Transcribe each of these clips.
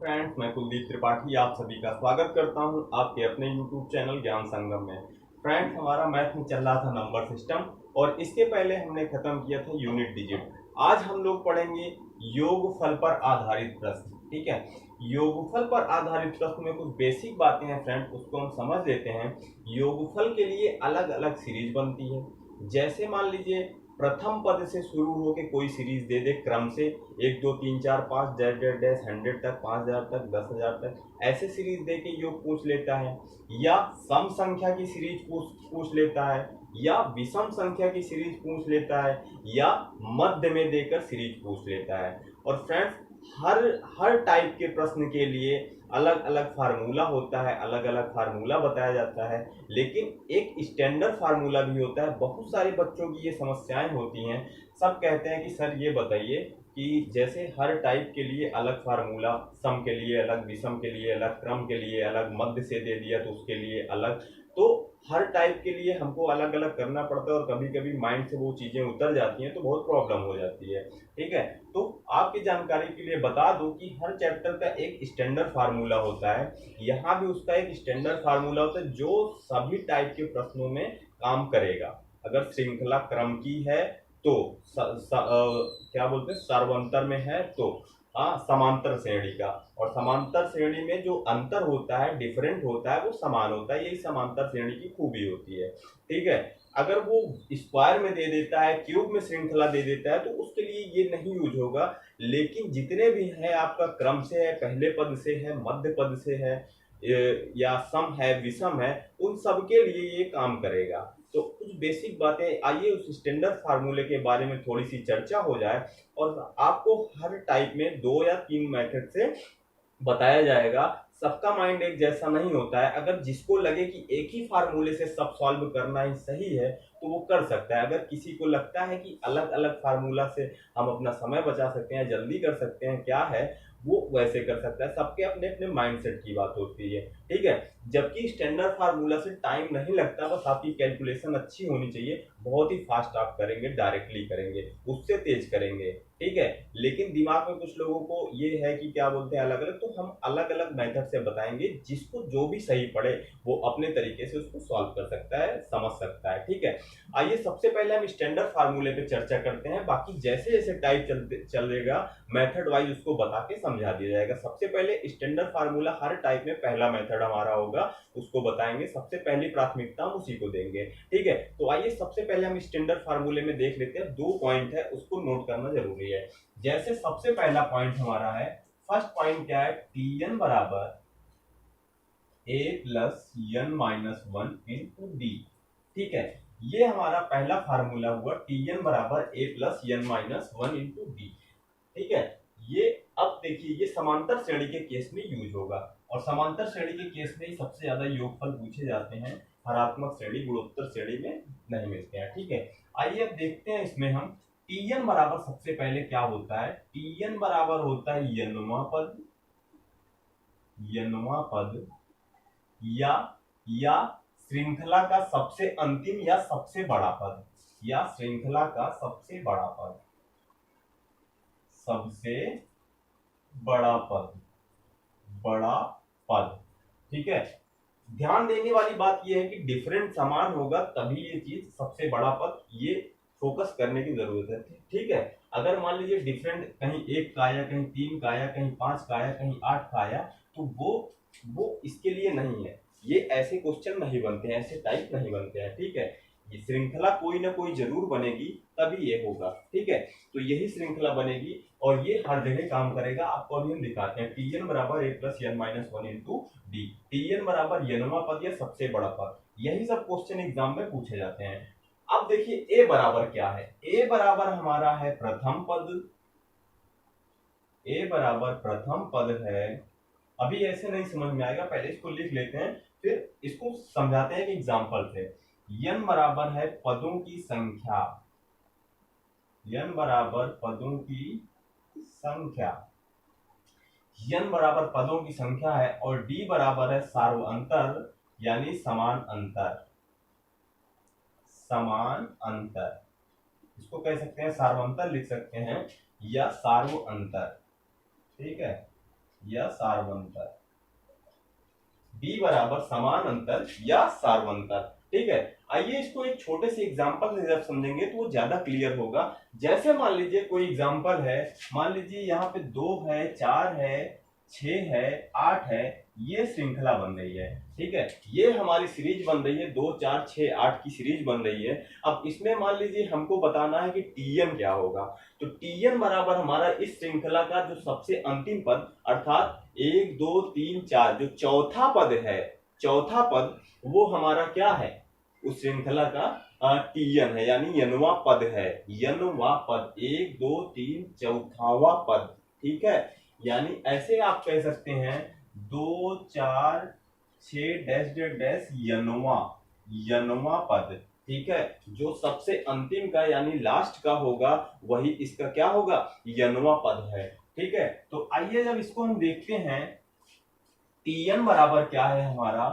Friends, मैं कुलदीप त्रिपाठी आप सभी का स्वागत करता हूं आपके अपने यूट्यूब चैनल ज्ञान संगम में। फ्रेंड्स, हमारा मैथ में चल रहा था नंबर सिस्टम और इसके पहले हमने खत्म किया था यूनिट डिजिट। आज हम लोग पढ़ेंगे योगफल पर आधारित प्रश्न। ठीक है, योगफल पर आधारित प्रश्न में कुछ बेसिक बातें हैं फ्रेंड्स, उसको हम समझ लेते हैं। योगफल के लिए अलग अलग सीरीज बनती है। जैसे मान लीजिए प्रथम पद से शुरू होके कोई सीरीज दे दे क्रम से 1 2 3 4 5 डैश डैश डैश 100 तक, 5000 तक, 10,000 तक, ऐसे सीरीज दे के योग पूछ लेता है, या सम संख्या की सीरीज पूछ लेता है, या विषम संख्या की सीरीज पूछ लेता है, या मध्य में देकर सीरीज पूछ लेता है। और फ्रेंड्स, हर हर टाइप के प्रश्न के लिए अलग अलग फार्मूला होता है, अलग अलग फार्मूला बताया जाता है, लेकिन एक स्टैंडर्ड फार्मूला भी होता है। बहुत सारे बच्चों की ये समस्याएं होती हैं। सब कहते हैं कि सर ये बताइए कि जैसे हर टाइप के लिए अलग फार्मूला, सम के लिए अलग, विषम के लिए अलग, क्रम के लिए अलग, मध्य से दे दिया तो उसके लिए अलग, तो हर टाइप के लिए हमको अलग अलग करना पड़ता है और कभी कभी माइंड से वो चीज़ें उतर जाती हैं तो बहुत प्रॉब्लम हो जाती है। ठीक है, तो आपकी जानकारी के लिए बता दूं कि हर चैप्टर का एक स्टैंडर्ड फार्मूला होता है। यहाँ भी उसका एक स्टैंडर्ड फार्मूला होता है जो सभी टाइप के प्रश्नों में काम करेगा। अगर श्रृंखला क्रम की है तो क्या बोलते हैं, सर्वांतर में है तो समांतर श्रेणी का, और समांतर श्रेणी में जो अंतर होता है, डिफरेंट होता है, वो समान होता है। यही समांतर श्रेणी की खूबी होती है। ठीक है, अगर वो स्क्वायर में दे देता है, क्यूब में श्रृंखला दे देता है, तो उसके लिए ये नहीं यूज होगा। लेकिन जितने भी है, आपका क्रम से है, पहले पद से है, मध्य पद से है, या सम है, विषम है, उन सब के लिए ये काम करेगा। तो कुछ बेसिक बातें, आइए उस स्टैंडर्ड फार्मूले के बारे में थोड़ी सी चर्चा हो जाए। और आपको हर टाइप में 2 या 3 मेथड से बताया जाएगा। सबका माइंड एक जैसा नहीं होता है। अगर जिसको लगे कि एक ही फार्मूले से सब सॉल्व करना ही सही है तो वो कर सकता है। अगर किसी को लगता है कि अलग अलग फार्मूला से हम अपना समय बचा सकते हैं, जल्दी कर सकते हैं, क्या है, वो वैसे कर सकता है। सबके अपने अपने माइंडसेट की बात होती है। ठीक है, जबकि स्टैंडर्ड फार्मूला से टाइम नहीं लगता, बस आपकी कैलकुलेशन अच्छी होनी चाहिए। बहुत ही फास्ट आप करेंगे, डायरेक्टली करेंगे, उससे तेज करेंगे। ठीक है, लेकिन दिमाग में कुछ लोगों को ये है कि क्या बोलते हैं अलग अलग, तो हम अलग अलग मेथड से बताएंगे। जिसको जो भी सही पड़े वो अपने तरीके से उसको सॉल्व कर सकता है, समझ सकता है। ठीक है, आइए सबसे पहले हम स्टैंडर्ड फार्मूले पे चर्चा करते हैं। बाकी जैसे जैसे टाइप चलेगा मेथड वाइज उसको बता के समझा दिया जाएगा। सबसे पहले स्टैंडर्ड फार्मूला, हर टाइप में पहला मेथड हमारा होगा, उसको बताएंगे। सबसे पहली प्राथमिकता हम उसी को देंगे। ठीक है, तो आइए सबसे पहले हम स्टैंडर्ड फार्मूले में देख लेते हैं। 2 पॉइंट है, उसको नोट करना जरूरी है। जैसे सबसे पहला पॉइंट हमारा है, फर्स्ट पॉइंट क्या है, टी एन बराबर A plus N minus one into D. ठीक है, ये हमारा पहला फार्मूला हुआ, टी एन बराबर A plus N minus one into D. ठीक है, ये अब देखिए ये समांतर श्रेणी के केस में यूज होगा, और समांतर श्रेणी के केस में ही सबसे ज्यादा योगफल पूछे जाते हैं। हरात्मक श्रेणी, गुणोत्तर श्रेणी में नहीं मिलते हैं। ठीक है, आइए अब देखते हैं इसमें हम टी एन बराबर सबसे पहले क्या होता है। टी एन बराबर होता है यनवा पद, यनवा पद, या श्रृंखला का सबसे अंतिम या सबसे बड़ा पद, या श्रृंखला का सबसे बड़ा पद, सबसे बड़ा पद, बड़ा पद। ठीक है, ध्यान देने वाली बात यह है कि डिफरेंट समान होगा तभी ये चीज सबसे बड़ा पद, ये फोकस करने की जरूरत है। ठीक है, अगर मान लीजिए डिफरेंट, कहीं 1 का आया, कहीं 3 का आया, कहीं 5 का आया, कहीं 8 का आया, तो वो इसके लिए नहीं है। ये ऐसे क्वेश्चन नहीं बनते हैं, ऐसे टाइप नहीं बनते हैं। ठीक है, ये श्रृंखला कोई ना कोई जरूर बनेगी तभी ये होगा। ठीक है, तो यही श्रृंखला बनेगी और ये हर जगह काम करेगा। आपको अभी हम दिखाते हैं। टी एन बराबर A plus N minus one into D. T N बराबर यनवा पद या सबसे बड़ा पद, यही सब क्वेश्चन एग्जाम में पूछे जाते हैं। अब देखिए ए बराबर क्या है। ए बराबर हमारा है प्रथम पद, ए बराबर प्रथम पद है। अभी ऐसे नहीं समझ में आएगा, पहले इसको लिख लेते हैं फिर इसको समझाते हैं कि एग्जाम्पल से। यन बराबर है पदों की संख्या, यन बराबर पदों की संख्या, यन बराबर पदों की संख्या है, और डी बराबर है सार्वअंतर यानी समान अंतर, समान अंतर। इसको कह सकते हैं सार्वअंतर लिख सकते हैं या सार्वअंतर। ठीक है, या सार्वंतर, बी बराबर समान अंतर या सार्वंतर। ठीक है, आइए इसको एक छोटे से एग्जांपल से जब समझेंगे तो वो ज्यादा क्लियर होगा। जैसे मान लीजिए कोई एग्जांपल है, मान लीजिए यहाँ पे 2 है, 4 है, 6 है, 8 है, ये श्रृंखला बन रही है। ठीक है, ये हमारी सीरीज बन रही है, 2 4 6 8 की सीरीज बन रही है। अब इसमें मान लीजिए हमको बताना है कि Tn क्या होगा। तो Tn बराबर हमारा इस श्रृंखला का जो सबसे अंतिम पद अर्थात 1 2 3 4 जो चौथा पद है, चौथा पद वो हमारा क्या है, उस श्रृंखला का Tn है, यानी यनवा पद है, यनवा पद 1 2 3 चौथावा पद। ठीक है, यानी ऐसे आप कह सकते हैं 2 4 6 डैश डैश डैश यनवा, यनवा पद। ठीक है, जो सबसे अंतिम का यानी लास्ट का होगा वही इसका क्या होगा, यनवा पद है। ठीक है, तो आइए जब इसको हम देखते हैं, Tn बराबर क्या है हमारा,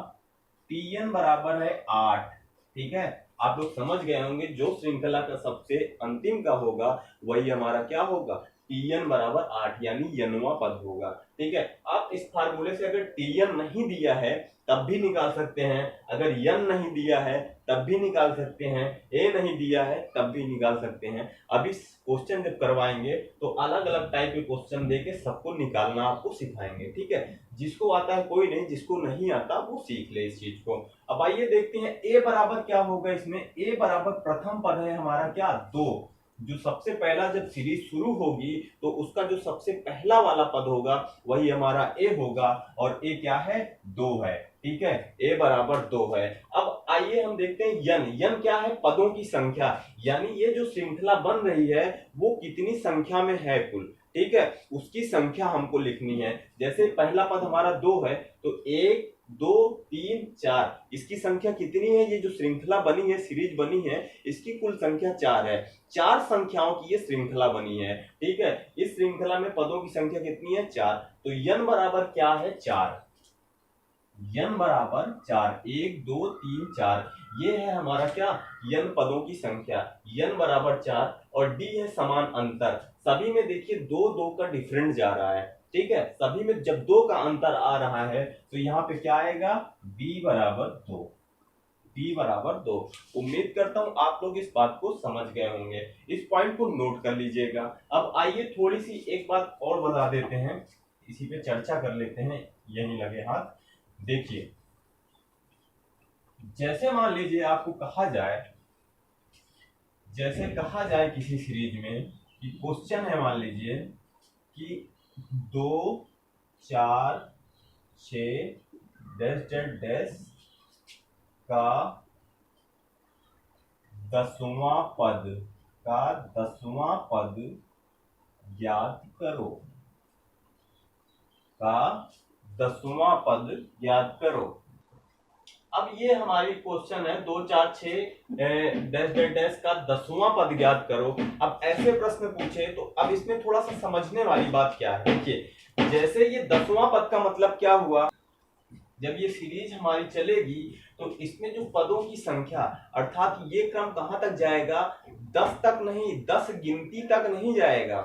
Tn बराबर है 8। ठीक है, आप लोग समझ गए होंगे जो श्रृंखला का सबसे अंतिम का होगा वही हमारा क्या होगा, Tn बराबर 8 यानी यनवा पद होगा। ठीक है, आप इस फार्मूले से अगर Tn नहीं दिया है तब भी निकाल सकते हैं, अगर n नहीं दिया है तब भी निकाल सकते हैं, a नहीं दिया है तब भी निकाल सकते हैं। अब इस क्वेश्चन जब करवाएंगे तो अलग अलग टाइप के क्वेश्चन देके सबको निकालना आपको सिखाएंगे। ठीक है, जिसको आता है कोई नहीं, जिसको नहीं आता वो सीख ले इस चीज को। अब आइए देखते हैं a बराबर क्या होगा इसमें। a बराबर प्रथम पद है हमारा क्या, 2। जो सबसे पहला जब सीरीज शुरू होगी तो उसका जो सबसे पहला वाला पद होगा वही हमारा a होगा, और a क्या है, 2 है। ठीक है, a बराबर 2 है। अब आइए हम देखते हैं यन, यन क्या है, पदों की संख्या, यानी ये जो श्रृंखला बन रही है वो कितनी संख्या में है कुल। ठीक है, उसकी संख्या हमको लिखनी है। जैसे पहला पद हमारा 2 है तो 1 2 3 4, इसकी संख्या कितनी है, ये जो श्रृंखला बनी है, सीरीज बनी है, इसकी कुल संख्या 4 है। 4 संख्याओं की ये श्रृंखला बनी है। ठीक है, इस श्रृंखला में पदों की संख्या कितनी है, 4। तो यन बराबर क्या है, 4। यन बराबर 4, 1 2 3 4, ये है हमारा क्या, यन पदों की संख्या, यन बराबर 4। और डी है समान अंतर, सभी में देखिए 2 2 का डिफरेंट जा रहा है। ठीक है, सभी में जब 2 का अंतर आ रहा है तो यहाँ पे क्या आएगा, b बराबर 2, b बराबर 2। उम्मीद करता हूं आप लोग इस बात को समझ गए होंगे, इस पॉइंट को नोट कर लीजिएगा। अब आइए थोड़ी सी एक बात और बता देते हैं, इसी पे चर्चा कर लेते हैं, यही लगे हाथ। देखिए, जैसे मान लीजिए आपको कहा जाए, जैसे कहा जाए किसी सीरीज में कि क्वेश्चन है, मान लीजिए कि 2 4 6 डैश डैश डैश का 10वां पद, का 10वां पद ज्ञात करो, का 10वां पद ज्ञात करो। अब ये हमारी क्वेश्चन है 2 4 6 डैश डैश डैश का 10वां पद ज्ञात करो। अब ऐसे प्रश्न पूछे तो अब इसमें थोड़ा सा समझने वाली बात क्या है। देखिए, जैसे ये 10वां पद का मतलब क्या हुआ, जब ये सीरीज हमारी चलेगी तो इसमें जो पदों की संख्या अर्थात ये क्रम कहां तक जाएगा, 10 तक नहीं, 10 गिनती तक नहीं जाएगा,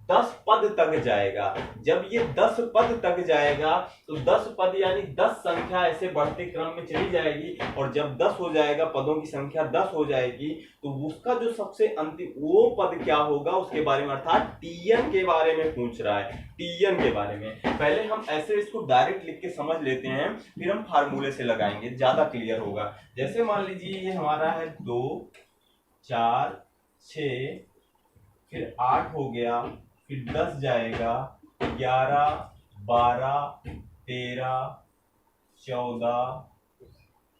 10 पद तक जाएगा। जब ये 10 पद तक जाएगा तो 10 पद यानी 10 संख्या ऐसे बढ़ते क्रम में चली जाएगी, और जब 10 हो जाएगा, पदों की संख्या 10 हो जाएगी, तो उसका जो सबसे अंतिम वो पद क्या होगा उसके बारे में, अर्थात Tn के बारे में पूछ रहा है, Tn के बारे में। पहले हम ऐसे इसको डायरेक्ट लिख के समझ लेते हैं, फिर हम फार्मूले से लगाएंगे, ज्यादा क्लियर होगा। जैसे मान लीजिए ये हमारा है 2 4 6, फिर 8 हो गया, फिर 10 जाएगा, 11 12 13 14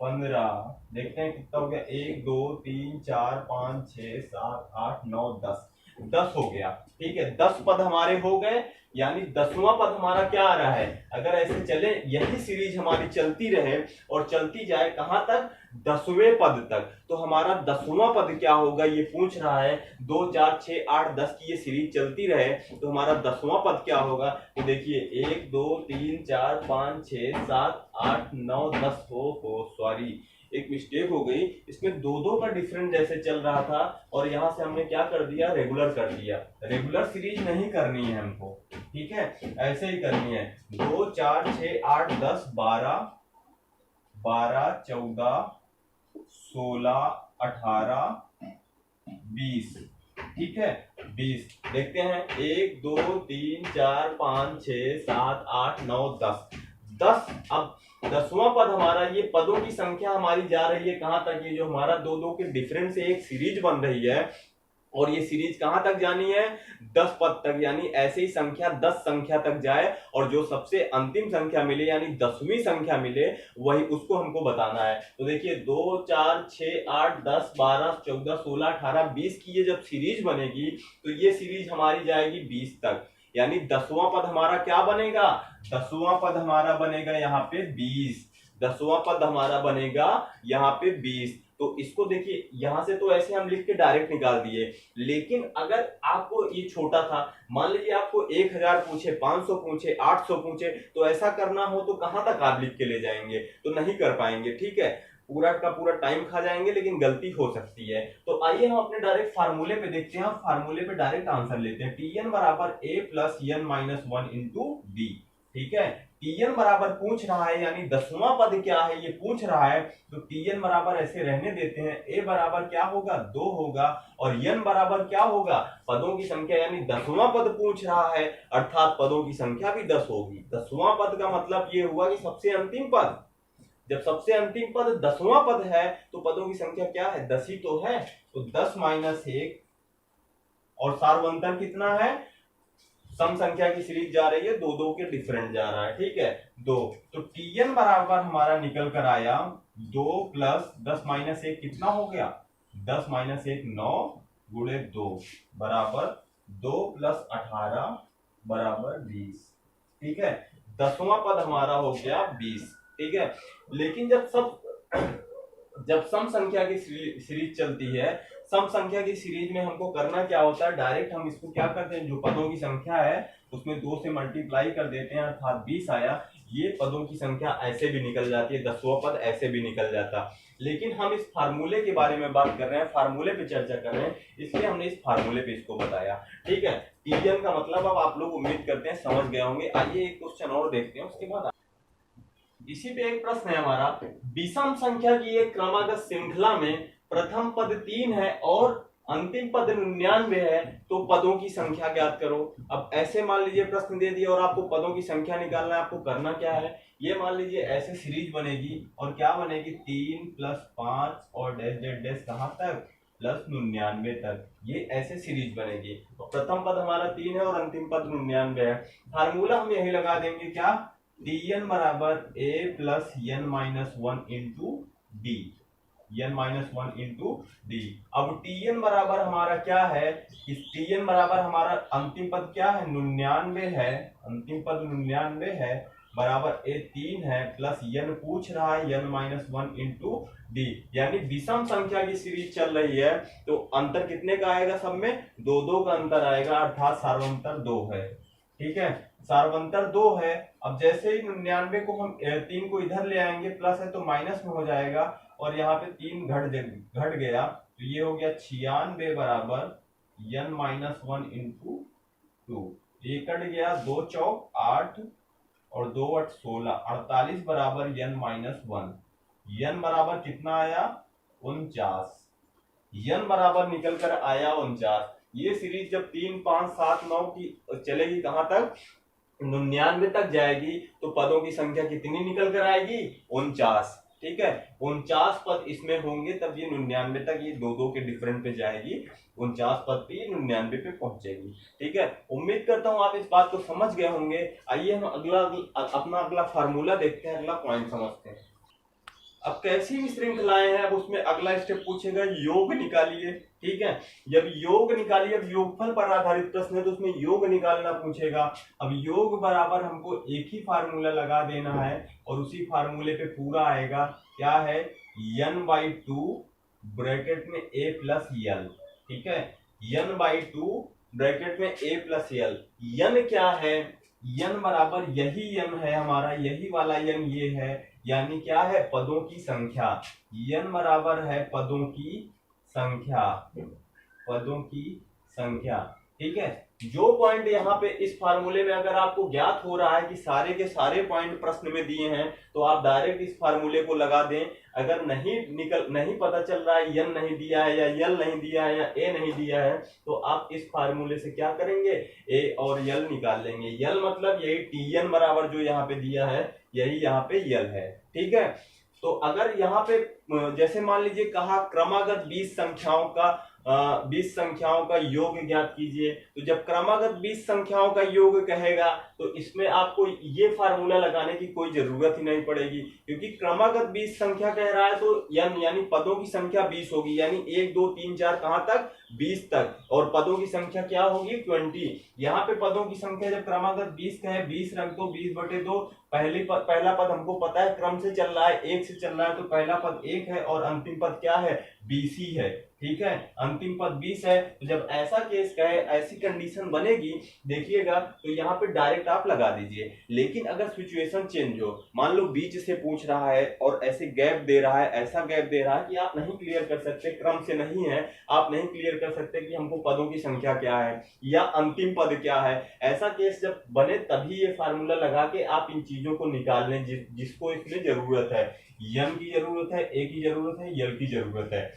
15, देखते हैं कितना हो गया, 1 2 3 4 5 6 7 8 9 10, 10 हो गया। ठीक है, 10 पद हमारे हो गए, यानी 10वां पद हमारा क्या आ रहा है। अगर ऐसे चले, यही सीरीज हमारी चलती रहे और चलती जाए कहां तक, 10वें पद तक, तो हमारा 10वां पद क्या होगा ये पूछ रहा है। 2 4 6 8 10 की ये सीरीज चलती रहे तो हमारा 10वां पद क्या होगा, तो देखिए 1 2 3 4 5 6 7 8 9 10 हो सॉरी एक मिस्टेक हो गई, इसमें दो दो का डिफरेंट जैसे चल रहा था और यहाँ से हमने क्या कर दिया, रेगुलर कर दिया। रेगुलर सीरीज नहीं करनी है हमको, ठीक है, ऐसे ही करनी है। 2 4 6 8 10 12 12 14 16 18 20, ठीक है, 20। देखते हैं 1 2 3 4 5 6 7 8 9 10 10। अब 10वां पद हमारा, ये पदों की संख्या हमारी जा रही है कहां तक, ये जो हमारा दो दो के डिफरेंस से एक सीरीज बन रही है और ये सीरीज कहां तक जानी है, 10 पद तक, यानी ऐसे ही संख्या 10 संख्या तक जाए और जो सबसे अंतिम संख्या मिले यानी 10वीं संख्या मिले वही उसको हमको बताना है। तो देखिए 2 4 6 8 10 12 14 16 18 20 की ये जब सीरीज बनेगी तो ये सीरीज हमारी जाएगी 20 तक, यानी 10वां पद हमारा क्या बनेगा, 10वां पद हमारा बनेगा यहाँ पे 20। 10वां पद हमारा बनेगा यहाँ पे 20। तो इसको देखिए यहां से तो ऐसे हम लिख के डायरेक्ट निकाल दिए, लेकिन अगर आपको ये छोटा था, मान लीजिए आपको 1000 पूछे, 500 पूछे, 800 पूछे, तो ऐसा करना हो तो कहां तक आप लिख के ले जाएंगे, तो नहीं कर पाएंगे, ठीक है, पूरा का पूरा टाइम खा जाएंगे, लेकिन गलती हो सकती है। तो आइए हम अपने डायरेक्ट फार्मूले पे देखते हैं, फार्मूले पे डायरेक्ट आंसर लेते हैं। Tn बराबर a plus n minus 1 into D, ठीक है। Tn बराबर पूछ रहा है यानी 10वां पद क्या है ये पूछ रहा है, तो Tn बराबर ऐसे रहने देते हैं, a बराबर क्या होगा 2 होगा और n बराबर क्या होगा पदों की संख्या, यानी 10वां पद पूछ रहा है अर्थात पदों की संख्या भी 10 होगी। 10वां पद का मतलब ये हुआ कि सबसे अंतिम पद, जब सबसे अंतिम पद 10वां पद है तो पदों की संख्या क्या है, 10 ही तो है, तो 10 माइनस 1 और सार्वंतर कितना है, सम संख्या की सीरीज जा रही है, दो दो के डिफरेंट जा रहा है, ठीक है, 2। तो Tn बराबर हमारा निकल कर आया 2 प्लस 10 माइनस 1 कितना हो गया, 10 माइनस 1 9 गुणे 2 बराबर 2 प्लस 18 बराबर 20, ठीक है। 10वां पद हमारा हो गया 20, ठीक है। लेकिन जब सम संख्या की सीरीज चलती है, सम संख्या की सीरीज में हमको करना क्या होता है, डायरेक्ट हम इसको क्या करते हैं, जो पदों की संख्या है उसमें 2 से मल्टीप्लाई कर देते हैं अर्थात 20 आया, ये पदों की संख्या ऐसे भी निकल जाती है, 10वां पद ऐसे भी निकल जाता। लेकिन हम इस फार्मूले के बारे में बात कर रहे हैं, फार्मूले पे चर्चा कर रहे हैं, इसलिए हमने इस फार्मूले पे इसको बताया, ठीक है। Tn का मतलब अब आप लोग उम्मीद करते हैं समझ गए होंगे। आइए एक क्वेश्चन और देखते हैं, उसके बाद इसी पे एक प्रश्न है हमारा, विषम संख्या की एक क्रमागत श्रृंखला में प्रथम पद 3 है और अंतिम पद 99 है, तो पदों की संख्या ज्ञात करो। अब ऐसे मान लीजिए प्रश्न दे दिया और आपको पदों की संख्या निकालना है, आपको करना क्या है, ये मान लीजिए ऐसे सीरीज बनेगी और क्या बनेगी 3 प्लस 5 और डैश डैश डैश कहां तक प्लस 99 तक, ये ऐसे सीरीज बनेगी। तो प्रथम पद हमारा 3 है और अंतिम पद 99 है। फार्मूला हम यही लगा देंगे, क्या, Tn बराबर a plus n minus 1 into D, n minus 1 into D. अब Tn बराबर हमारा क्या है, इस Tn बराबर हमारा अंतिम पद क्या है 99 है, अंतिम पद 99 है, बराबर a 3 है प्लस n पूछ रहा है n माइनस 1 इंटू डी, यानी विषम संख्या की सीरीज चल रही है तो अंतर कितने का आएगा, सब में 2 2 का अंतर आएगा अर्थात सार्वंतर 2 है, ठीक है, सार्वंतर 2 है। अब जैसे ही 99 को हम 3 को इधर ले आएंगे, प्लस है तो माइनस में हो जाएगा और यहाँ पे 3 घट गया, तो ये हो गया 96 बराबर n माइनस 1 इंटू 2, ये कट गया, 2 चौक 8 और 2 8 16, 48 बराबर n माइनस 1, n बराबर कितना आया 49, n बराबर निकल कर आया 49। ये सीरीज जब 3 5 7 9 की चलेगी कहां तक 99 तक जाएगी, तो पदों की संख्या कितनी निकल कर आएगी 49, ठीक है, 49 पद इसमें होंगे तब ये 99 तक, ये 2 2 के डिफरेंट पे जाएगी, 49 पद पे 99 पे पहुंचेगी, ठीक है। उम्मीद करता हूं आप इस बात को समझ गए होंगे। आइए हम अपना अगला फार्मूला देखते हैं, अगला पॉइंट समझते हैं। अब कैसी भी श्रृंखलाएं हैं, अब उसमें अगला स्टेप पूछेगा योग निकालिए, ठीक है। जब योग निकालिए, अब योगफल पर आधारित प्रश्न है तो उसमें योग निकालना पूछेगा। अब योग बराबर हमको एक ही फार्मूला लगा देना है और उसी फार्मूले पे पूरा आएगा, क्या है n/2 ब्रैकेट में a प्लस l, ठीक है, n/2 ब्रैकेट में a प्लस l। n क्या है, n बराबर यही n है हमारा, यही वाला n ये है, यानी क्या है, पदों की संख्या। n बराबर है पदों की संख्या, पदों की संख्या। ठीक है, जो पॉइंट यहाँ पे इस फार्मूले में अगर आपको ज्ञात हो रहा है कि सारे के सारे पॉइंट प्रश्न में दिए हैं, तो आप डायरेक्ट इस फार्मूले को लगा दें। अगर नहीं पता चल रहा है, n नहीं दिया है या l नहीं दिया है या a नहीं दिया है, तो आप इस फार्मूले से क्या करेंगे, a और l निकाल लेंगे। l मतलब यही tn बराबर जो यहाँ पे दिया है, यही यहाँ पे l है। ठीक है, तो अगर यहाँ पे जैसे मान लीजिए कहा क्रमागत 20 संख्याओं का योग ज्ञात कीजिए, तो जब क्रमागत 20 संख्याओं का योग कहेगा तो इसमें आपको ये फार्मूला लगाने की कोई जरूरत ही नहीं पड़ेगी, क्योंकि क्रमागत 20 संख्या कह रहा है तो यानी पदों की संख्या 20 होगी, यानी 1 2 3 4 कहां तक, 20 तक, और पदों की संख्या क्या होगी, 20। यहाँ पे पदों की संख्या जब क्रमागत 20 कहे, 20 रख दो, 20/2। पहला पद हमको पता है क्रम से चल रहा है, 1 से चल रहा है, तो पहला पद 1 है और अंतिम पद क्या है, 20 ही है। ठीक है, अंतिम पद 20 है। तो जब ऐसा केस कहे, ऐसी कंडीशन बनेगी, देखिएगा, तो यहाँ पे डायरेक्ट आप लगा दीजिए। लेकिन अगर सिचुएशन चेंज हो, मान लो बीच से पूछ रहा है और ऐसे गैप दे रहा है, ऐसा गैप दे रहा है कि आप नहीं क्लियर कर सकते, क्रम से नहीं है, आप नहीं क्लियर कर सकते कि हमको पदों की संख्या क्या है या अंतिम पद क्या है, ऐसा केस जब बने तभी ये फार्मूला लगा के आप इन चीजों को निकाल लें जिसको इसमें जरूरत है। n की जरूरत है, a की जरूरत है, l की जरूरत है।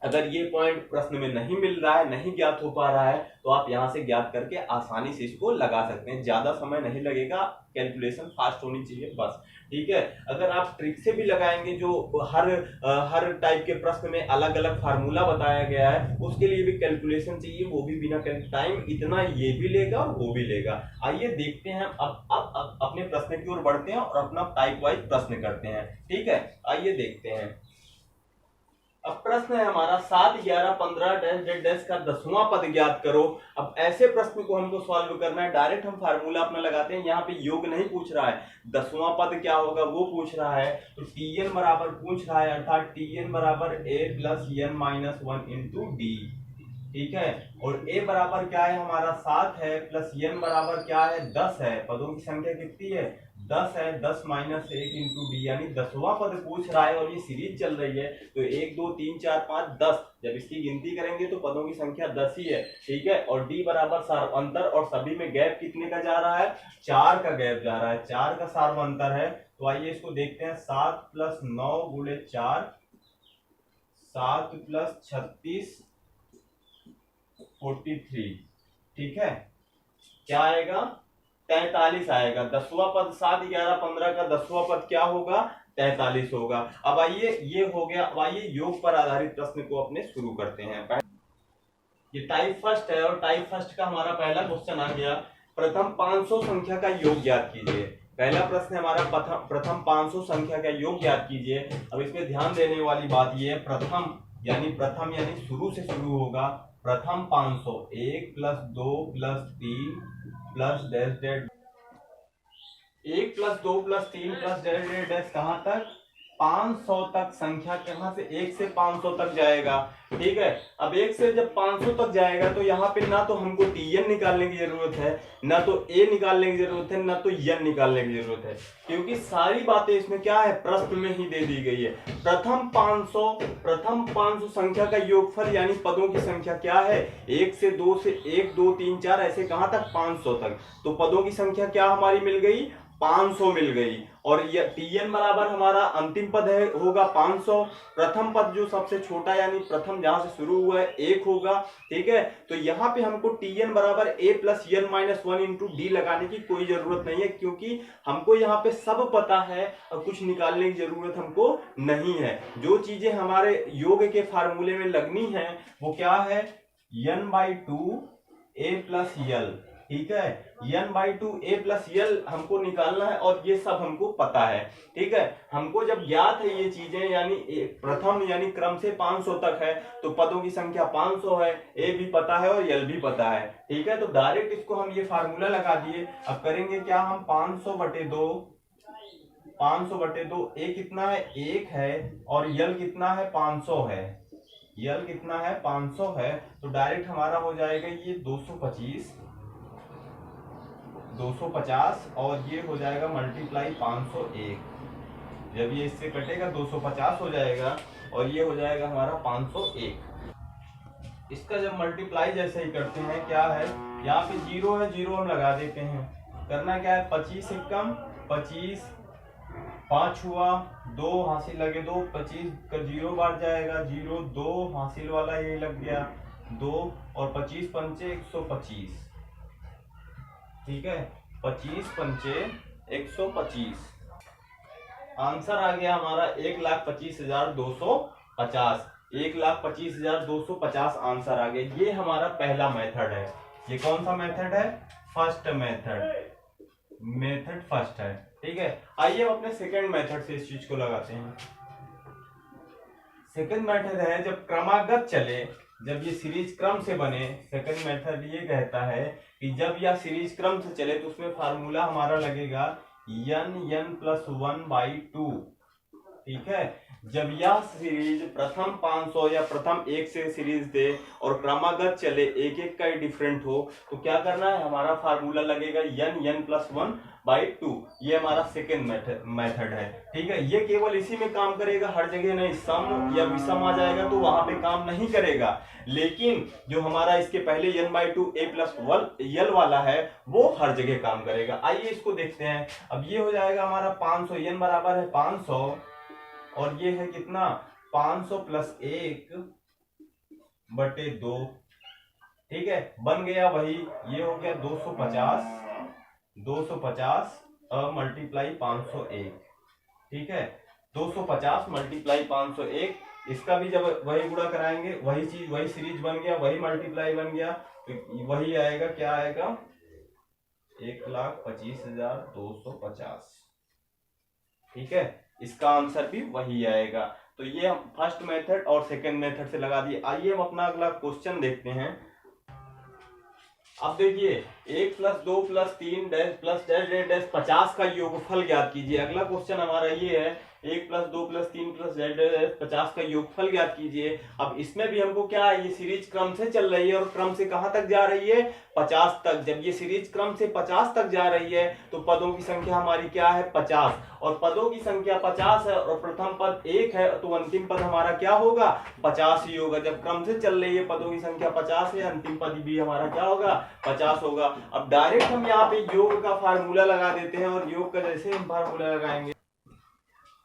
अगर ये पॉइंट प्रश्न में नहीं मिल रहा है, नहीं ज्ञात हो पा रहा है, तो आप यहां से ज्ञात करके आसानी से इसको लगा सकते हैं, ज्यादा समय नहीं लगेगा, कैलकुलेशन फास्ट होनी चाहिए बस। ठीक है, अगर आप ट्रिक से भी लगाएंगे, जो हर टाइप के प्रश्न में अलग अलग फार्मूला बताया गया है, उसके लिए भी कैलकुलेशन चाहिए, वो भी बिना टाइम इतना ये भी लेगा और वो भी लेगा। आइए देखते हैं, अब अपने प्रश्न की ओर बढ़ते हैं और अपना टाइप वाइज प्रश्न करते हैं। ठीक है, आइए देखते हैं। अब प्रश्न है हमारा 7 11 15 डैश डैश डैश का 10वां पद ज्ञात करो। अब ऐसे प्रश्न को हमको सॉल्व करना है, डायरेक्ट हम फार्मूला अपना लगाते हैं। यहाँ पे योग नहीं पूछ रहा है, 10वां पद क्या होगा वो पूछ रहा है, तो tn बराबर पूछ रहा है, अर्थात tn बराबर a plus n minus 1 into D. ठीक है, और a बराबर क्या है हमारा 7 है, प्लस n बराबर क्या है 10 है, पदों की संख्या कितनी है 10 है, 10 माइनस 1 इंटू डी, यानी 10वां पद पूछ रहा है और ये सीरीज चल रही है, तो 1 2 3 4 5 10, जब इसकी गिनती करेंगे तो पदों की संख्या 10 ही है। ठीक है, और डी बराबर सार्वंतर, और सभी में गैप कितने का जा रहा है, 4 का गैप जा रहा है, 4 का सार्वंतर है। तो आइए इसको देखते हैं, 7 प्लस 9 गुणे 4, 7 प्लस 36 43। ठीक है, क्या आएगा 43 आएगा। 10वां पद 7 11 15 का 10वां पद क्या होगा, 43 होगा। अब आइए ये हो गया, अब आइए योग पर आधारित प्रश्न को अपने शुरू करते हैं। ये टाइप फर्स्ट है और टाइप फर्स्ट का हमारा पहला क्वेश्चन आ गया, प्रथम 500 संख्या का योग ज्ञात कीजिए। पहला प्रश्न हमारा प्रथम 500 संख्या का योग ज्ञात कीजिए। अब इसमें ध्यान देने वाली बात ये है, प्रथम यानी शुरू से शुरू होगा, प्रथम 500, 1 plus 2 plus 3 plus dash dash, 1 plus 2 plus 3 plus dash dash dash, कहां तक 500 तक। संख्या कहां से 1 से 500 तक जाएगा। ठीक है, अब 1 से जब 500 तक जाएगा तो यहाँ पे ना तो हमको tn निकालने की जरूरत है, ना तो a निकालने की जरूरत है, ना तो n निकालने की जरूरत है, क्योंकि सारी बातें इसमें क्या है, प्रश्न में ही दे दी गई है। प्रथम 500 संख्या का योगफल यानी पदों की संख्या क्या है, 1 से 2 से 1 2 3 4 ऐसे कहां तक 500 तक, तो पदों की संख्या क्या हमारी मिल गई, 500 मिल गई। और ये tn बराबर हमारा अंतिम पद है होगा 500, प्रथम पद जो सबसे छोटा यानी प्रथम जहां से शुरू हुआ है 1 होगा। ठीक है, तो यहाँ पे हमको tn बराबर a plus n minus 1 into D लगाने की कोई जरूरत नहीं है, क्योंकि हमको यहाँ पे सब पता है और कुछ निकालने की जरूरत हमको नहीं है। जो चीजें हमारे योग के फार्मूले में लगनी है वो क्या है, n/2 a प्लस l। ठीक है, n/2 a प्लस l हमको निकालना है और ये सब हमको पता है। ठीक है, हमको जब ज्ञात है ये चीजें, यानी प्रथम यानी क्रम से 500 तक है, तो पदों की संख्या 500 है, a भी पता है और l भी पता है। ठीक है, तो डायरेक्ट इसको हम ये फार्मूला लगा दिए। अब करेंगे क्या हम, 500/2, 500/2, a कितना है 1 है और l कितना है 500 है, l कितना है 500 है, तो डायरेक्ट हमारा हो जाएगा ये 225 250 और ये हो जाएगा मल्टीप्लाई 501। जब ये इससे कटेगा 250 हो जाएगा और ये हो जाएगा हमारा 501। इसका जब मल्टीप्लाई जैसे ही करते हैं, क्या है यहाँ पे जीरो है, जीरो हम लगा देते हैं। करना क्या है, 25 एकम 25, 5 हुआ, 2 हासिल लगे 2, 25 का 0 बार जाएगा, 0 2 हासिल वाला यही लग गया 2 और 25 पंचे 125। ठीक है, 25 पंचे 125। आंसर आ गया हमारा 1,25,250। 1,25,250 आंसर आ गया। ये हमारा पहला मेथड है। ये कौन सा मेथड है, फर्स्ट मेथड फर्स्ट है। ठीक है, आइए हम अपने सेकंड मेथड से इस चीज को लगाते हैं। सेकंड मेथड है जब क्रमागत चले, जब ये सीरीज क्रम से बने। सेकंड मेथड ये कहता है कि जब यह सीरीज क्रम से चले तो उसमें फार्मूला हमारा लगेगा n+1/2। ठीक है, जब यह सीरीज प्रथम 500 या प्रथम 1 से सीरीज दे और क्रमागत चले, एक एक का ही डिफरेंट हो, तो क्या करना है, हमारा फार्मूला लगेगा n+1/2। ये हमारा सेकेंड मेथड है। ठीक है, ये केवल इसी में काम करेगा, हर जगह नहीं। सम या विषम आ जाएगा तो वहां पे काम नहीं करेगा, लेकिन जो हमारा इसके पहले n/2 a+1 वाला है वो हर जगह काम करेगा। आइए इसको देखते हैं। अब ये हो जाएगा हमारा 500, n बराबर है 500 और ये है कितना, 500 + 1/2। ठीक है, बन गया वही, ये हो गया 250 मल्टीप्लाई 501। ठीक है, 250 मल्टीप्लाई 501। इसका भी जब वही गुणा कराएंगे, वही चीज, वही सीरीज बन गया, वही मल्टीप्लाई बन गया, तो वही आएगा। क्या आएगा, 1,25,250। ठीक है, इसका आंसर भी वही आएगा। तो ये हम फर्स्ट मेथड और सेकंड मेथड से लगा दिए। आइए हम अपना अगला क्वेश्चन देखते हैं। अब देखिए, 1 + 2 + 3 dash plus dash dash dash 50 का योगफल ज्ञात कीजिए। अगला क्वेश्चन हमारा ये है, 1 + 2 + 3 + डैश डैश 50 का योगफल ज्ञात कीजिए। अब इसमें भी हमको क्या है, ये सीरीज क्रम से चल रही है और क्रम से कहां तक जा रही है, 50 तक। जब ये सीरीज क्रम से 50 तक जा रही है तो पदों की संख्या हमारी क्या है, 50। और पदों की संख्या 50 है और प्रथम पद 1 है, तो अंतिम पद हमारा क्या होगा, 50 ही होगा। जब क्रम से चल रही है, पदों की संख्या 50 है, अंतिम पद भी हमारा क्या होगा, 50 होगा। अब डायरेक्ट हम यहाँ पे योग का फार्मूला लगा देते हैं और योग का जैसे हम फार्मूला लगाएंगे,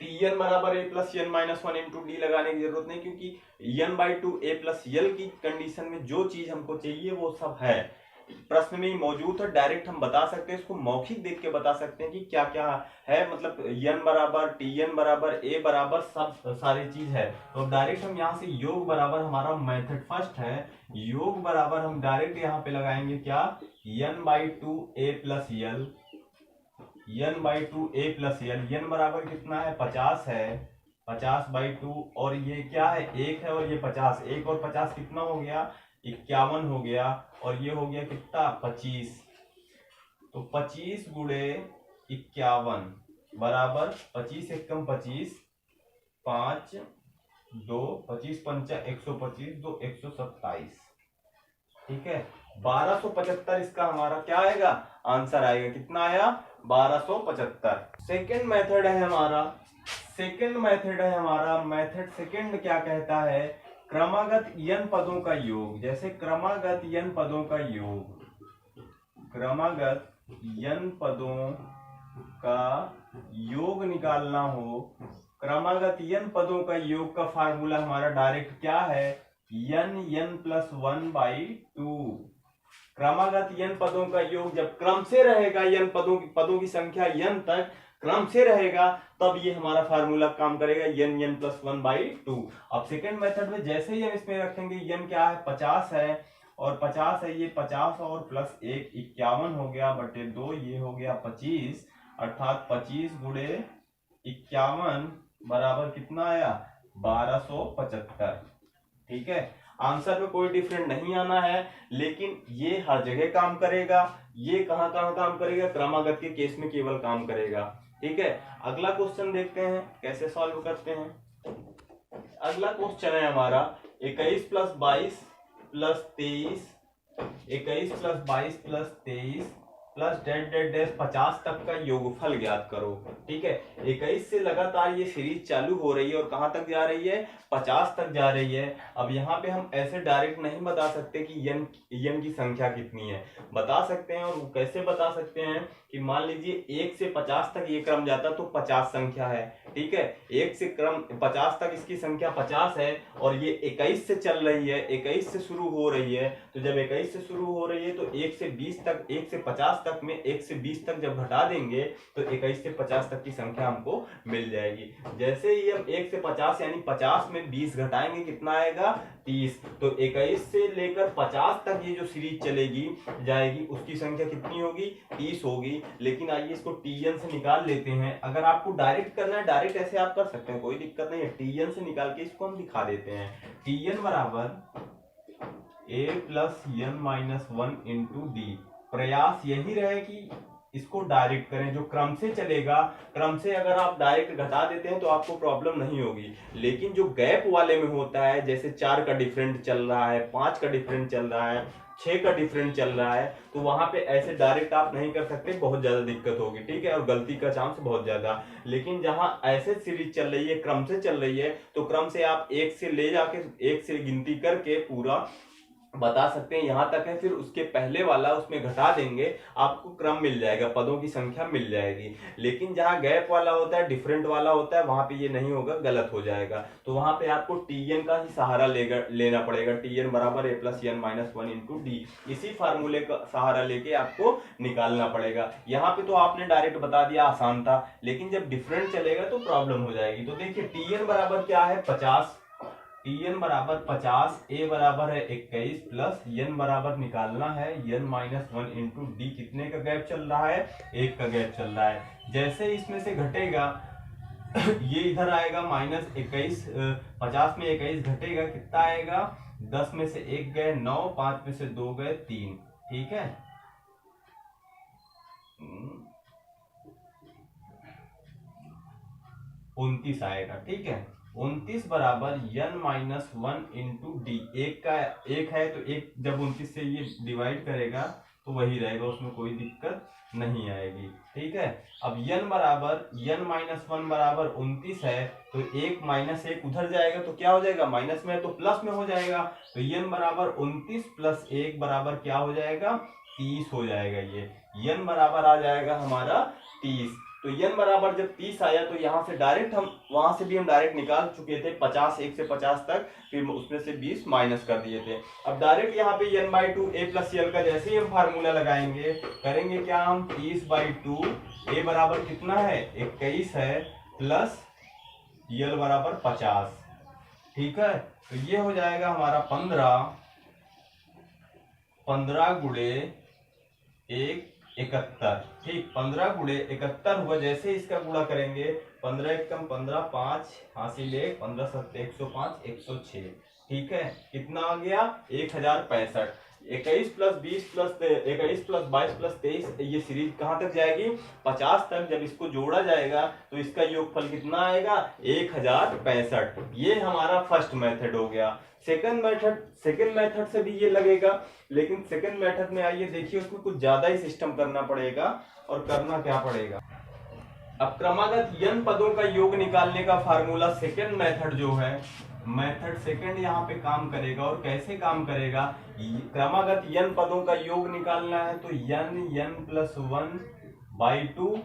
Tn बराबर a + n - 1 × d लगाने की जरूरत नहीं, क्योंकि n/2 a + l की कंडीशन में जो चीज हमको चाहिए वो सब है, प्रश्न में ही मौजूद है। डायरेक्ट हम बता सकते हैं, इसको मौखिक देख के बता सकते हैं कि क्या क्या है। मतलब n बराबर, Tn बराबर, a बराबर, सब सारी चीज है। तो डायरेक्ट हम यहाँ से योग बराबर, हमारा मेथड फर्स्ट है, योग बराबर हम डायरेक्ट यहाँ पे लगाएंगे क्या, n/2 a + l, n/2 a + l। n बराबर कितना है, 50 है, 50/2 और ये क्या है, 1 है और ये 50, 1 और 50 कितना हो गया, 51 हो गया और ये हो गया कितना, 25। तो 25 × 51 बराबर 25 एकम 25, 5 2 25 पंचा 125, 2 127। ठीक है, 1275 इसका हमारा क्या आएगा, आंसर आएगा। कितना आया, 1275। सेकंड मेथड है हमारा, मेथड सेकंड क्या कहता है, क्रमागत n पदों का योग। जैसे क्रमागत n पदों का योग, क्रमागत n पदों का योग निकालना हो, क्रमागत n पदों का योग का फार्मूला हमारा डायरेक्ट क्या है, n+1/2। क्रमागत n पदों का योग जब क्रम से रहेगा, n पदों की संख्या n तक क्रम से रहेगा, तब ये हमारा फार्मूला काम करेगा, n+1/2। अब सेकंड मेथड में जैसे ही हम इसमें रखेंगे, n क्या है, 50 है और 50 है, ये 50 और प्लस 1 51 हो गया बटे 2, ये हो गया 25, अर्थात 25 × 51 बराबर कितना आया, 1275। ठीक है, आंसर में कोई डिफरेंट नहीं आना है, लेकिन ये हर जगह काम करेगा। ये कहां कहां काम करेगा, क्रमागत के केस में केवल काम करेगा। ठीक है, अगला क्वेश्चन देखते हैं कैसे सॉल्व करते हैं। अगला क्वेश्चन है हमारा 21 + 22 + 23, 21 + 22 + 23 प्लस डैश डैश डैश 50 तक का योगफल ज्ञात करो। ठीक है, 21 से लगातार ये सीरीज चालू हो रही है और कहां तक जा रही है, 50 तक जा रही है। अब यहाँ पे हम ऐसे डायरेक्ट नहीं बता सकते कि यन की संख्या कितनी है, बता सकते हैं। और वो कैसे बता सकते हैं कि मान लीजिए 1 से 50 तक ये क्रम जाता तो 50 संख्या है। ठीक है, 1 से क्रम 50 तक इसकी संख्या 50 है और ये 21 से चल रही है, 21 से शुरू हो रही है। तो जब 21 से शुरू हो रही है तो 1 से 20 तक, 1 से 50 तक में 1 से 20 तक जब घटा देंगे तो 21 से 50 तक की संख्या हमको मिल जाएगी। जैसे ही हम 1 से 50 यानी 50 में 20 घटाएंगे कितना आएगा, 30। तो 21 से लेकर 50 तक ये जो सीरीज चलेगी जाएगी उसकी संख्या कितनी होगी, 30 होगी। लेकिन आइए इसको टीएन से निकाल लेते हैं। अगर आपको डायरेक्ट करना है, डायरेक्ट ऐसे आप कर सकते हैं, कोई दिक्कत नहीं है। टीएन से निकाल के इसको हम दिखा देते हैं। टीएन बराबर a plus N minus 1 into d. प्रयास यही रहे कि इसको डायरेक्ट करें, जो क्रम से चलेगा। क्रम से अगर आप डायरेक्ट घटा देते हैं तो आपको प्रॉब्लम नहीं होगी, लेकिन जो गैप वाले में होता है, जैसे 4 का डिफरेंट चल रहा है, 5 का डिफरेंट चल रहा है, 6 का डिफरेंट चल रहा है, तो वहां पे ऐसे डायरेक्ट आप नहीं कर सकते, बहुत ज्यादा दिक्कत होगी। ठीक है, और गलती का चांस बहुत ज्यादा। लेकिन जहां ऐसे सीरीज चल रही है, क्रम से चल रही है, तो क्रम से आप 1 से ले जाके 1 से गिनती करके पूरा बता सकते हैं यहाँ तक है, फिर उसके पहले वाला उसमें घटा देंगे, आपको क्रम मिल जाएगा, पदों की संख्या मिल जाएगी। लेकिन जहाँ गैप वाला होता है, डिफरेंट वाला होता है, वहां पे ये नहीं होगा, गलत हो जाएगा। तो वहां पे आपको टीएन का ही सहारा लेना पड़ेगा। टीएन बराबर A plus N minus 1 into D. इसी फार्मूले का सहारा लेके आपको निकालना पड़ेगा। यहाँ पे तो आपने डायरेक्ट बता दिया, आसान था, लेकिन जब डिफरेंट चलेगा तो प्रॉब्लम हो जाएगी। तो देखिए टीएन बराबर क्या है, 50। टीएन बराबर 50, ए बराबर है 21 प्लस एन बराबर निकालना है एन माइनस 1 इंटू डी। कितने का गैप चल रहा है, 1 का गैप चल रहा है। जैसे इसमें से घटेगा ये इधर आएगा -21, 50 में 21 घटेगा, कितना आएगा, 10 में से 1 गए 9, 5 में से 2 गए 3। ठीक है, 29 आएगा। ठीक है, 29 बराबर एन माइनस 1 इंटू डी। एक है तो एक जब 29 से ये डिवाइड करेगा तो वही रहेगा, उसमें कोई दिक्कत नहीं आएगी। ठीक है, अब एन माइनस 1 बराबर 29 है, तो 1 माइनस 1 उधर जाएगा तो क्या हो जाएगा, माइनस में है तो प्लस में हो जाएगा। तो एन बराबर 29 प्लस 1 बराबर क्या हो जाएगा, 30 हो जाएगा। ये एन बराबर आ जाएगा हमारा 30। तो एन बराबर जब 30 आया तो यहाँ से डायरेक्ट हम, वहां से भी हम डायरेक्ट निकाल चुके थे 50, 1 से 50 तक, फिर उसमें से 20 माइनस कर दिए थे। अब डायरेक्ट यहाँ पे n/2 a प्लस एल का जैसे ही हम फार्मूला लगाएंगे, करेंगे क्या हम, 30/2 a बराबर कितना है, 21 है, प्लस एल बराबर 50। ठीक है, तो ये हो जाएगा हमारा 15 गुणे 1 71। ठीक, 15 गुणे 71 हुआ। जैसे इसका गुणा करेंगे, 15 1 कम 15, 5 हासिल 1, 15 7 105, 106। ठीक है, कितना आ गया, 1065। 21 प्लस 20 प्लस 21 प्लस 22 प्लस 23, ये सीरीज कहां तक जाएगी, 50 तक। जब इसको जोड़ा जाएगा तो इसका योगफल कितना आएगा, 1065। ये हमारा फर्स्ट मेथड हो गया। सेकंड मेथड से भी ये लगेगा, लेकिन सेकंड मेथड में आइए देखिए, उसमें कुछ ज्यादा ही सिस्टम करना पड़ेगा। और करना क्या पड़ेगा, अब क्रमागत n पदों का योग निकालने का फार्मूला सेकंड मेथड जो है, मेथड सेकंड यहाँ पे काम करेगा। और कैसे काम करेगा, क्रमागत n पदों का योग निकालना है तो n प्लस 1/2,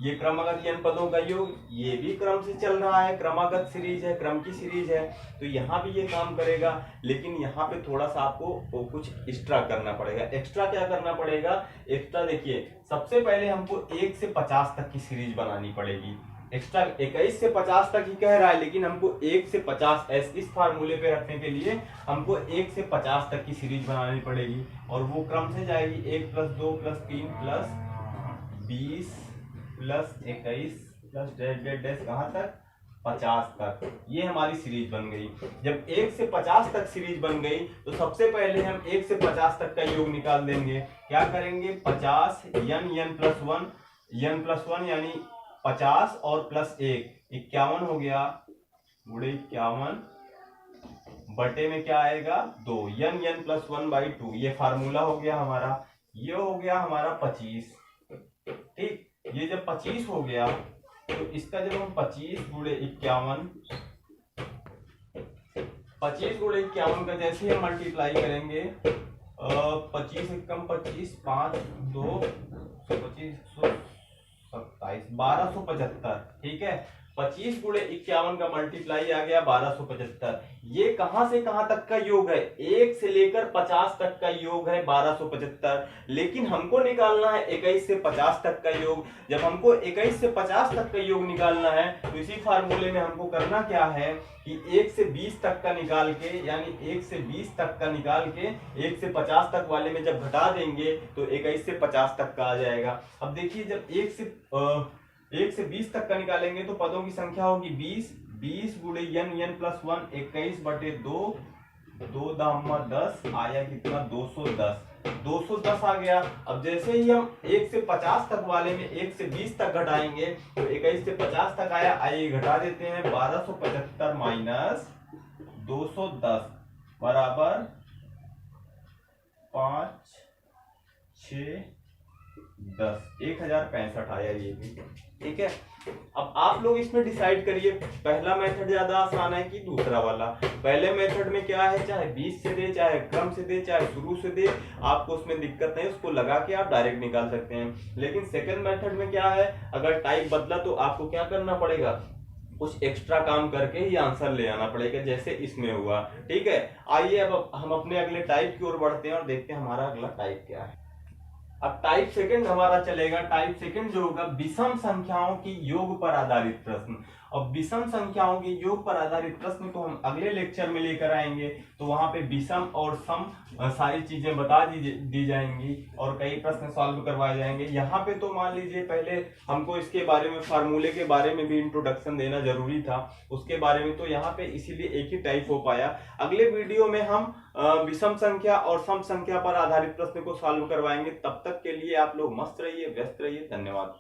ये क्रमागत n पदों का योग, ये भी क्रम से चल रहा है, क्रमागत सीरीज है, क्रम की सीरीज है, तो यहाँ भी ये काम करेगा। लेकिन यहाँ पे थोड़ा सा आपको कुछ एक्स्ट्रा करना पड़ेगा। एक्स्ट्रा क्या करना पड़ेगा, एक्स्ट्रा देखिए, सबसे पहले हमको 1 से 50 तक की सीरीज बनानी पड़ेगी। एक्स्ट्रा 21 से 50 तक ही कह रहा है, लेकिन हमको 1 से 50 इस फार्मूले पे रखने के लिए हमको 1 से 50 तक की सीरीज बनानी पड़ेगी। और वो क्रम से जाएगी, 1 plus 2 plus 3 plus 20 plus 21 plus dash dash dash कहाँ तक, 50 तक। ये हमारी सीरीज बन गई। जब 1 से 50 तक सीरीज बन गई तो सबसे पहले हम 1 से 50 तक का योग निकाल देंगे। क्या करेंगे, 50 n प्लस 1 यानी 50 और प्लस 1 51 हो गया, गुणे 51 बटे में क्या आएगा, 2, n प्लस 1/2। ये फार्मूला हो गया हमारा। ये हो गया हमारा 25। ठीक, ये जब 25 हो गया तो इसका जब हम 25 गुणे 51, 25 गुणे 51 का जैसे ही हम मल्टीप्लाई करेंगे, 25 एकम 25, 5 2 25 27, 1275। ठीक है, 25 गुणे 51 का मल्टीप्लाई आ गया 1275। ये कहां से कहां तक का योग है? 1 से लेकर 50 तक का योग है 1275। लेकिन हमको निकालना है 21 से 50 तक का योग। जब हमको 21 से 50 तक का योग निकालना है तो इसी फार्मूले में हमको करना क्या है कि 1 से 20 तक का निकाल के, यानी 1 से 20 तक का निकाल के 1 से 50 तक वाले में जब घटा देंगे तो 21 से 50 तक का आ जाएगा। अब देखिए, जब 1 से 20 तक का निकालेंगे तो पदों की संख्या होगी 20। 20 गुणे n प्लस 1 21/2, 2 दामा 10 आया कितना? 210। 210 आ गया। अब जैसे ही हम 1 से 50 तक वाले में 1 से 20 तक घटाएंगे तो 21 से 50 तक आया। आइए घटा देते हैं। 1275 माइनस 210 बराबर 5 6 10, 1065 आया ये भी। ठीक है, अब आप लोग इसमें डिसाइड करिए पहला मेथड ज्यादा आसान है कि दूसरा वाला। पहले मेथड में क्या है, चाहे 20 से दे, चाहे क्रम से दे, चाहे शुरू से दे, आपको उसमें दिक्कत नहीं, उसको लगा के आप डायरेक्ट निकाल सकते हैं। लेकिन सेकंड मेथड में क्या है, अगर टाइप बदला तो आपको क्या करना पड़ेगा, कुछ एक्स्ट्रा काम करके ही आंसर ले आना पड़ेगा, जैसे इसमें हुआ। ठीक है, आइए अब हम अपने अगले टाइप की ओर बढ़ते हैं और देखते हैं हमारा अगला टाइप क्या है। अब टाइप सेकंड हमारा चलेगा। टाइप सेकंड जो होगा, विषम संख्याओं की योग पर आधारित प्रश्न। अब विषम संख्याओं के योग पर आधारित प्रश्न तो हम अगले लेक्चर में लेकर आएंगे, तो वहां पे विषम और सम सारी चीजें बता दी जाएंगी और कई प्रश्न सॉल्व करवाए जाएंगे। यहाँ पे तो मान लीजिए पहले हमको इसके बारे में, फार्मूले के बारे में भी इंट्रोडक्शन देना जरूरी था, उसके बारे में तो यहाँ पे इसीलिए एक ही टाइप हो पाया। अगले वीडियो में हम विषम संख्या और सम संख्या पर आधारित प्रश्न को सॉल्व करवाएंगे। तब तक के लिए आप लोग मस्त रहिए, व्यस्त रहिए। धन्यवाद।